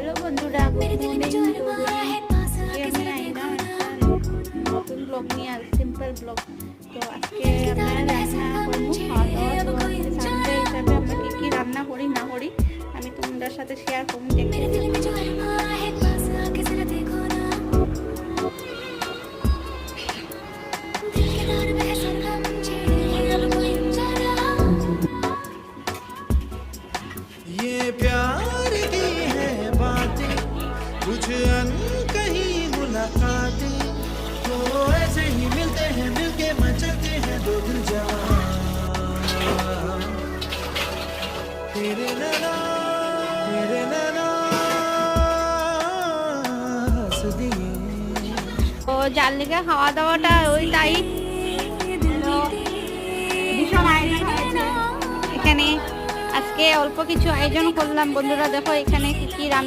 Hello বন্ধুরা, নতুন blog নিয়ে আর সিম্পল ব্লগ। তো আজকে আমরা রান্না করবো, খাওয়া দাওয়া। তো সানডে হিসাবে আমরা কী রান্না করি না করি আমি তোমাদের সাথে শেয়ার করবো। দেখতে ये प्यार की है बातें, कुछ अनकही मुलाकातें, तो ऐसे ही मिलते हैं, मिलके मचलते हैं दो दिल जवां। तेरे नैना हंस दिए। তো যার লিগে খাওয়া দাওয়াটা ওই তাই ভীষণ আয়োজন হয়েছে এখানে। আজকে অল্প কিছু আয়োজন করলাম বন্ধুরা। দেখো এখানে কি কি রান্না